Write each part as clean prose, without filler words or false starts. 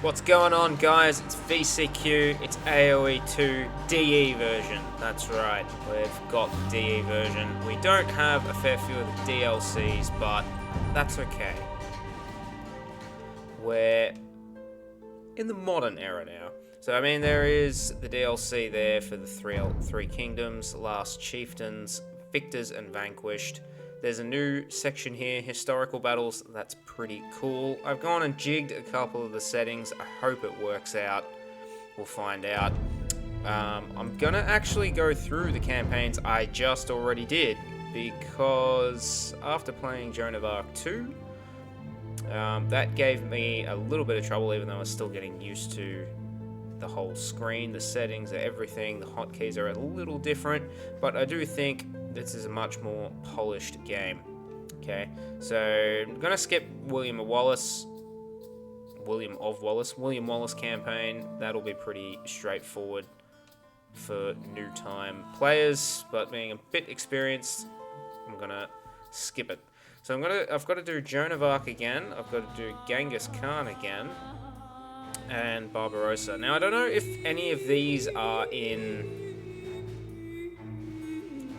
What's going on, guys? It's VCQ, it's AoE 2 DE version. That's right, we've got the DE version. We don't have a fair few of the DLCs, but that's okay. We're in the modern era now. So, I mean, there is the DLC there for the three kingdoms, Last Chieftains, Victors and Vanquished. There's a new section here, historical battles. That's pretty cool. I've gone and jigged a couple of the settings. I hope it works out. We'll find out. I'm gonna actually go through the campaigns I just already did, because after playing Joan of Arc 2, that gave me a little bit of trouble, even though I was still getting used to the whole screen, the settings, everything. The hotkeys are a little different, but I do think this is a much more polished game. Okay, so I'm gonna skip William Wallace campaign. That'll be pretty straightforward for new time players, but being a bit experienced, I'm gonna skip it. So I've got to do Joan of Arc again. I've got to do Genghis Khan again, and Barbarossa. Now I don't know if any of these are in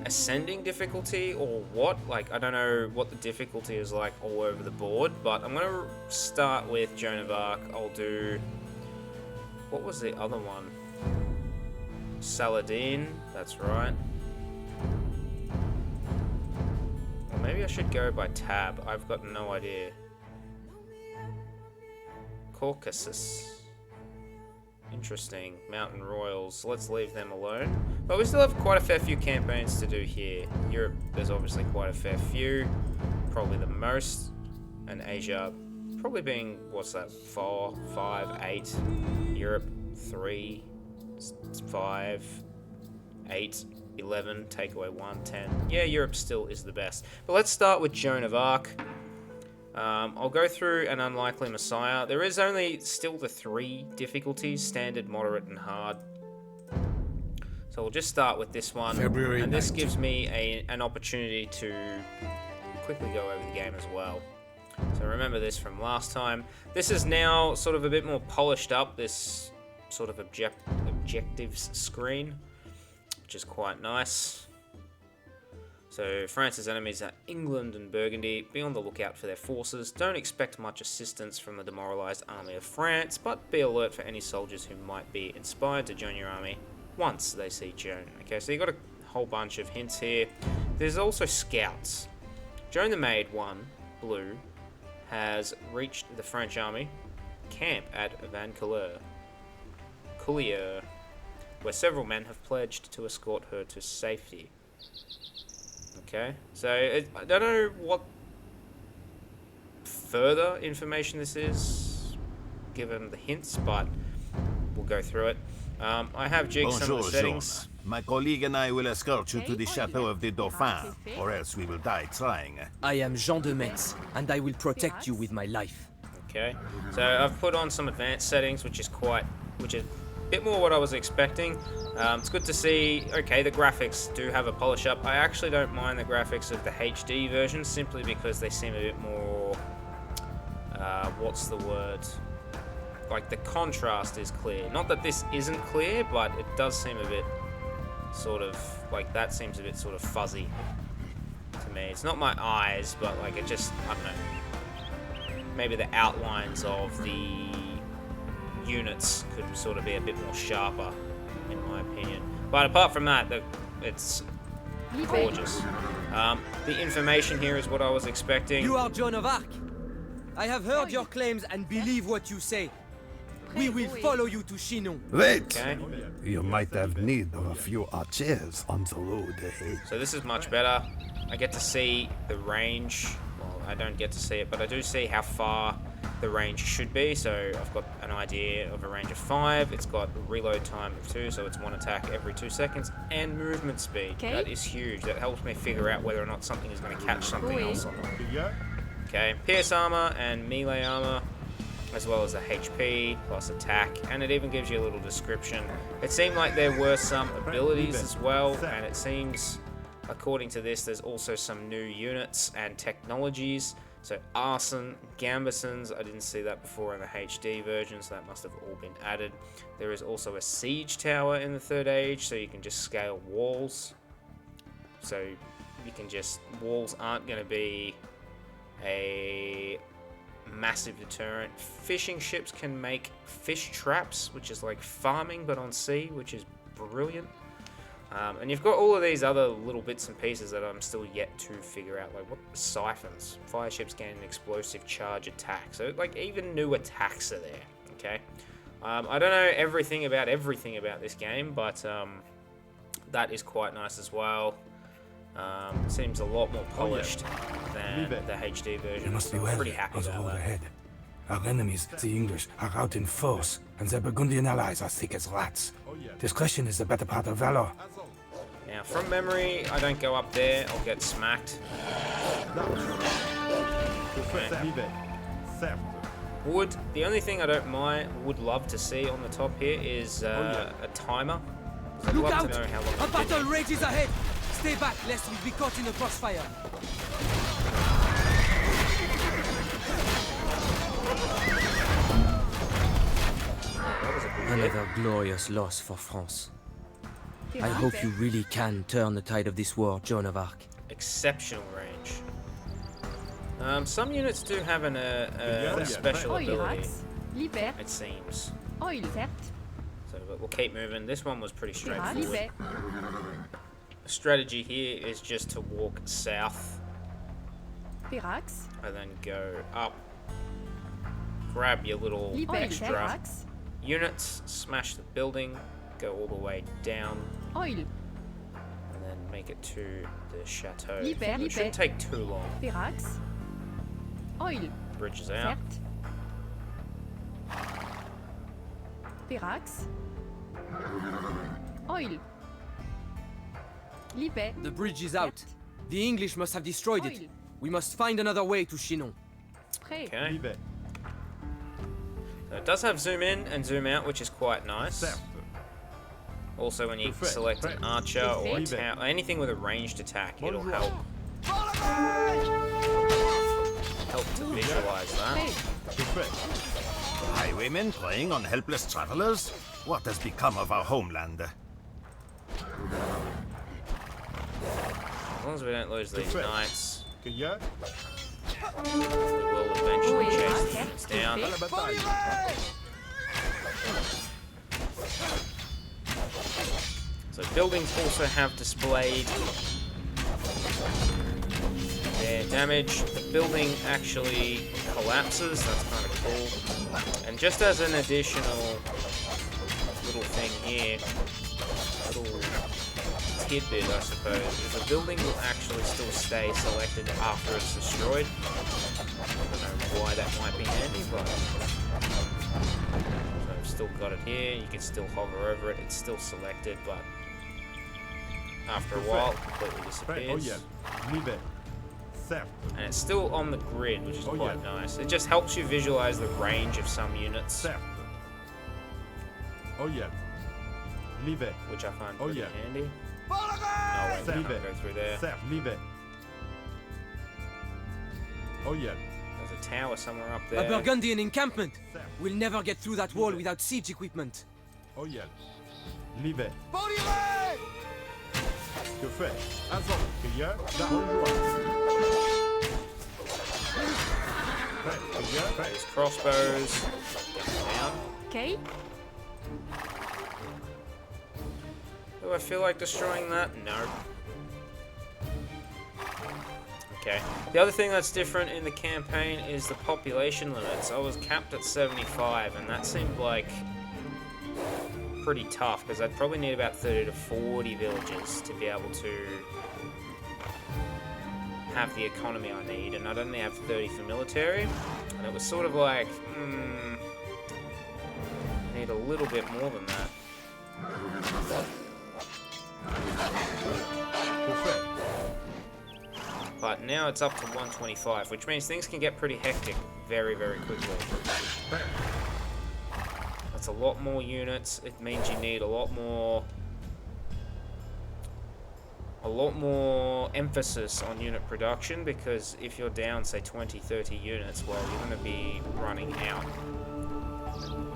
ascending difficulty or what. Like, I don't know what the difficulty is like all over the board, but I'm gonna start with Joan of Arc. I'll do, what was the other one? Saladin, that's right. Or maybe I should go by tab. I've got no idea. Caucasus. Interesting. Mountain Royals. Let's leave them alone. But we still have quite a fair few campaigns to do here. Europe, there's obviously quite a fair few. Probably the most. And Asia, probably being, what's that, 4, 5, 8. Europe, 3, 5, 8, 11. Take away 1, 10. Yeah, Europe still is the best. But let's start with Joan of Arc. I'll go through an unlikely Messiah. There is only still the 3 difficulties, standard, moderate, and hard. So we'll just start with this one. February and this 19th. gives me an opportunity to quickly go over the game as well. So remember this from last time. This is now sort of a bit more polished up, this sort of objectives screen, which is quite nice. So France's enemies are England and Burgundy. Be on the lookout for their forces. Don't expect much assistance from the demoralised army of France, but be alert for any soldiers who might be inspired to join your army once they see Joan. Okay, so you've got a whole bunch of hints here. There's also scouts. Joan the Maid 1, blue, has reached the French army camp at Coulier, where several men have pledged to escort her to safety. Okay, so I don't know what further information this is, given the hints, but we'll go through it. I have jigged some of Bonjour, the settings. Jean. My colleague and I will escort you to the chateau of the Dauphin, or else we will die trying. I am Jean de Metz, and I will protect you with my life. Okay, so I've put on some advanced settings, which is a bit more what I was expecting. It's good to see, okay, the graphics do have a polish up. I actually don't mind the graphics of the HD version, simply because they seem a bit more, what's the word? Like, the contrast is clear. Not that this isn't clear, but it does seem a bit sort of, like, that seems a bit sort of fuzzy to me. It's not my eyes, but like, it just, I don't know. Maybe the outlines of the units could sort of be a bit more sharper, in my opinion. But apart from that, it's gorgeous. The information here is what I was expecting. You are Joan of Arc. I have heard your claims and believe what you say. We will follow you to Chinon. Wait! Okay, You might have need of a few archers on the road ahead. so this is much better. I get to see the range. Well, I don't get to see it, but I do see how far the range should be. So I've got an idea of a range of 5. It's got reload time of 2, so it's 1 attack every 2 seconds, and movement speed. Okay. That is huge. That helps me figure out whether or not something is going to catch something else or not. Okay, pierce armor and melee armor, as well as the HP plus attack, and it even gives you a little description. It seemed like there were some abilities as well, and it seems, according to this, there's also some new units and technologies. So arson, gambesons, I didn't see that before in the HD version, so that must have all been added. There is also a siege tower in the Third Age, so you can just scale walls. So you can just, walls aren't going to be a massive deterrent. Fishing ships can make fish traps, which is like farming but on sea, which is brilliant. And you've got all of these other little bits and pieces that I'm still yet to figure out, like what siphons. Fire ships gain an explosive charge attack. So like even new attacks are there. Okay. I don't know everything about this game, but that is quite nice as well. Seems a lot more polished than the HD version. You must be I'm pretty happy on the about road that. ahead. Our enemies, the English, are out in force, and their Burgundian allies are thick as rats. Discretion is the better part of valor. Now, from memory, I don't go up there. I'll get smacked. Wood. The only thing I would love to see on the top here is a timer. I'd Look love out! to know how long A it battle takes. rages ahead! Stay back, lest we be caught in the crossfire. That was a good hit. Another glorious loss for France. I hope you really can turn the tide of this war, Joan of Arc. Exceptional range. Some units do have a special ability, it seems. So, but we'll keep moving. This one was pretty straightforward. The strategy here is just to walk south and then go up. Grab your little extra units, smash the building, go all the way down, and then make it to the chateau. It shouldn't take too long. Bridge is out. The bridge is out. The English must have destroyed it. We must find another way to Chinon. Okay. So it does have zoom in and zoom out, which is quite nice. Also, when you select an archer or anything with a ranged attack, it'll help to visualize that. Highwaymen preying on helpless travelers? What has become of our homeland? As long as we don't lose these knights, we will eventually chase the units down. So buildings also have displayed their damage. The building actually collapses, that's kind of cool. And just as an additional little thing here, little tidbit I suppose, is the building will actually still stay selected after it's destroyed. I don't know why that might be handy, but so I've still got it here. You can still hover over it, it's still selected, but after a while it completely disappears. And it's still on the grid, which is quite nice. It just helps you visualize the range of some units, which I find pretty handy. No, wait, we can't go through there. There's a tower somewhere up A there. Burgundian encampment! We'll never get through that wall without siege equipment. These crossbows. Down. Okay. Do I feel like destroying that? No. Okay. The other thing that's different in the campaign is the population limits. I was capped at 75, and that seemed like pretty tough, because I'd probably need about 30 to 40 villages to be able to have the economy I need, and I'd only have 30 for military, and it was sort of like, I need a little bit more than that. But now it's up to 125, which means things can get pretty hectic very, very quickly. That's a lot more units. It means you need a lot more a lot more emphasis on unit production, because if you're down, say, 20, 30 units, well, you're going to be running out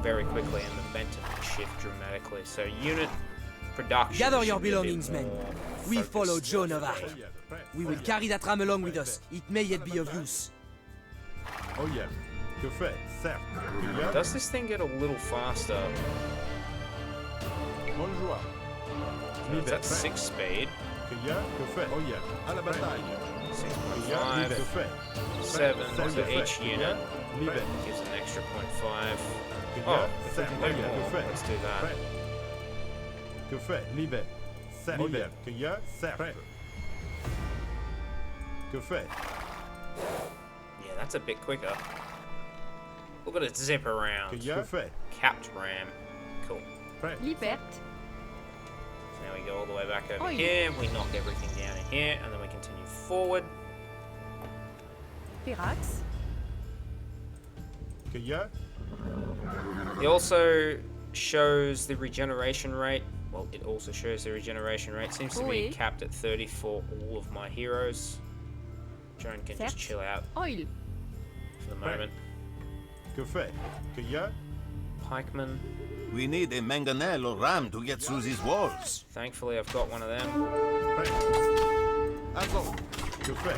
very quickly and the momentum can shift dramatically. So unit production. Gather your should be a bit belongings, men. more We focused. follow Joan of Arc. We will carry that ram along with us. It may yet be of use. Oh yeah. Que fait? Certes. Cueilleur. Does this thing get a little faster? Bonjour. Is that 6 speed? Cueilleur. Que fait? Oh yeah. À la bataille. Cueilleur. 6.5, Que fait? 7 Certes, to que each fait? unit. Livet. Gives an extra 0.5. Cueilleur. Oh, if we Certes. can Oh do yeah. more, Que fait? let's do that. Prêt. Que fait? Livet. Certes. Oh yeah. Cueilleur. Certes. Que fait? Yeah, that's a bit quicker. Look at it zip around. Cueilleur. Que fait? Capped ram. Cool. Prêt. Libert. So now we go all the way back over Oh, yeah. here. We knock everything down in here, and then we continue forward. Pirax. Cueilleur. It also shows the regeneration rate. Well, it also shows the regeneration rate. Seems to be Oui. capped at 30 for all of my heroes. Joan can just Certes. chill out Oil. for the moment. Que fait? Cueilleur. Pikeman. We need a mangonel or ram to get through these walls. Thankfully, I've got one of them. Prêt. Avant. Que fait?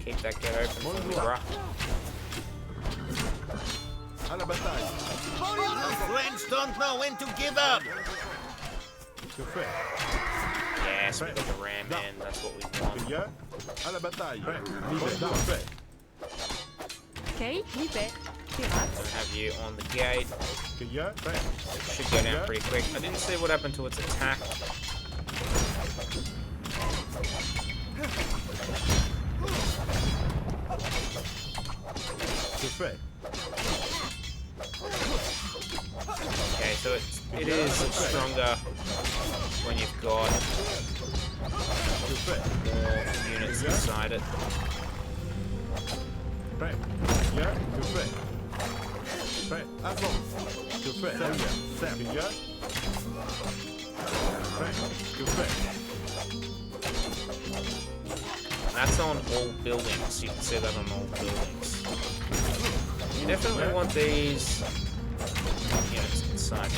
Keep that gate open for me, bruh. À la bataille. Friends don't know when to give up. Que fait? Yes, we got the ram in. That's what we want. Cueilleur. À la bataille. Prêt. Livet. Que fait? Okay. Libert. Pirax. Gonna have you on the gate. Cueilleur. Prêt. Should go down pretty quick. I didn't see what happened to its attack. Que fait? Okay, so it is stronger when you've got Que fait? more units inside it. Prêt. Cueilleur. Que fait? Prêt. Avant. Que fait? Cueilleur. Cueilleur. Prêt. Que fait? That's on all buildings. You can see that on all buildings. You definitely want these units inside.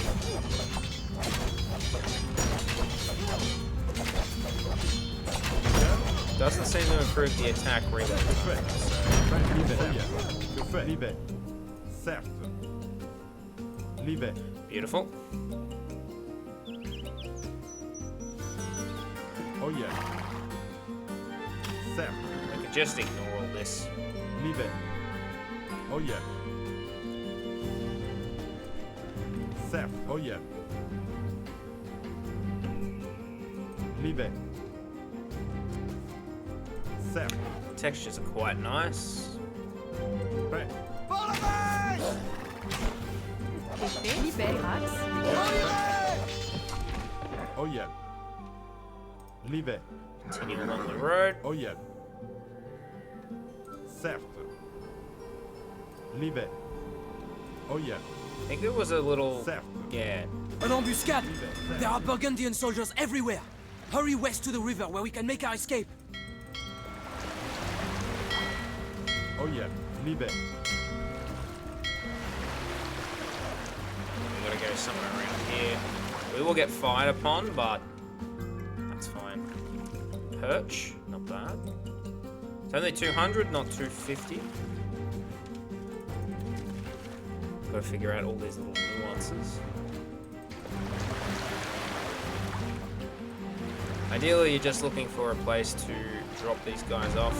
Doesn't seem to improve the attack reload time, so Prêt. Livet. Que fait? Livet. Certes. Livet. beautiful. Oh yeah. Certes. We can just ignore all this. Livet. Oh yeah. Certes. Oh yeah. Livet. Certes. Textures are quite nice. Prêt. Épée. Libert. Pirax. Oh yeah. Livet. Continue along the road. Oh yeah. Certes. Livet. Oh yeah. I think there was a little... Certes. Yeah. An ambuscade! There are Burgundian soldiers everywhere! Hurry west to the river where we can make our escape! Oh yeah. Livet. We gotta go somewhere around here. We will get fired upon, but that's fine. Perch, not bad. It's only 200, not 250. Gotta figure out all these little nuances. Ideally, you're just looking for a place to drop these guys off.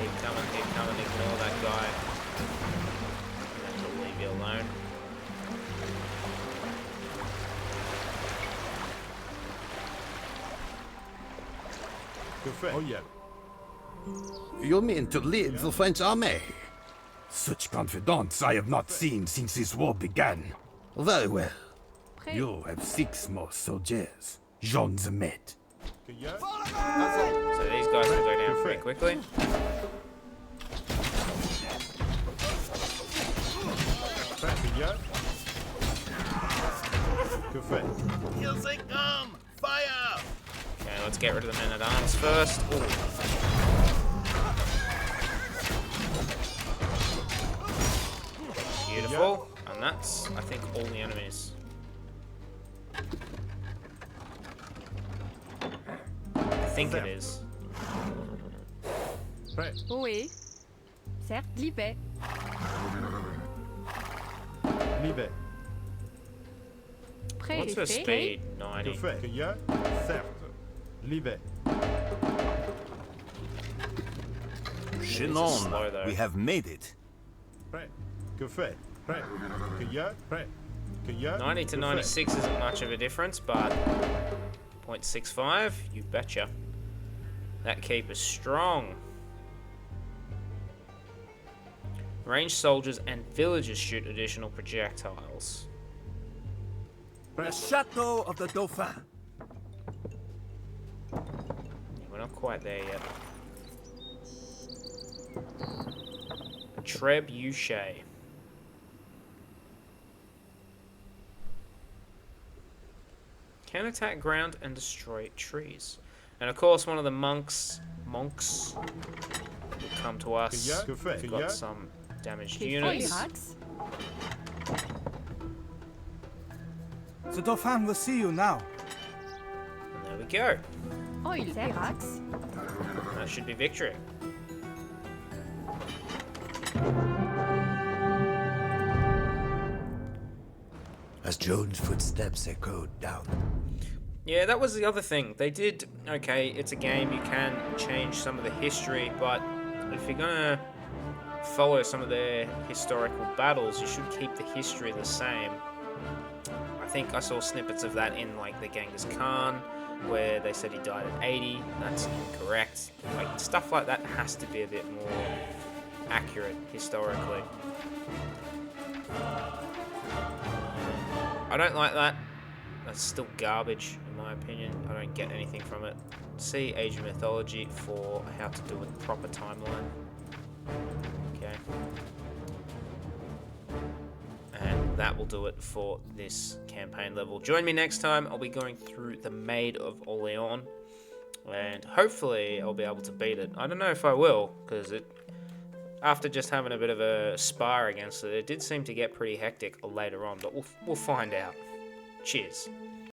Keep coming, ignore that guy. And then we'll leave you alone. Que fait? Oh yeah. You mean to lead the French army? Such confidence I have not seen since this war began. Very well. Prêt. You have 6 more soldiers. Jean the Maid. Cueilleur. So these guys will go down pretty quickly. Prêt. Cueilleur. Que Que fait? Here they come! Fire! Okay, let's get rid of the men-at-arms first. Ooh. Beautiful. And that's, I think, all the enemies. I think it is. Prêt. Ohé. Certes, libé. Libé. Prêt What's et her fait. speed? Que 90. fait? Cueilleur. Certes. Libé. slow, Chinon, though. we have made it. Prêt. Que fait? Prêt. Cueilleur. Prêt. Cueilleur. 90 to Que fait? 96 isn't much of a difference, but 0.65, you betcha. That keep is strong. Ranged soldiers and villagers shoot additional projectiles. The Chateau of the Dauphin. We're not quite there yet. Trebuchet. Can attack ground and destroy trees. And of course, one of the monks will come to us. Que fait? We've got some damaged Que fait units. Irax. The Dauphin will see you now. And there we go. Oh, il fait Irax. That should be victory. As Joan's footsteps echoed down. Yeah, that was the other thing. They did, okay, it's a game, you can change some of the history, but if you're gonna follow some of their historical battles, you should keep the history the same. I think I saw snippets of that in, like, the Genghis Khan, where they said he died at 80. That's incorrect. Like, stuff like that has to be a bit more accurate historically. I don't like that. That's still garbage, in my opinion. I don't get anything from it. See Age of Mythology for how to do a proper timeline. Okay. And that will do it for this campaign level. Join me next time. I'll be going through the Maid of Orleans. And hopefully I'll be able to beat it. I don't know if I will, because after just having a bit of a spar against it, it did seem to get pretty hectic later on, but we'll find out. Cheers.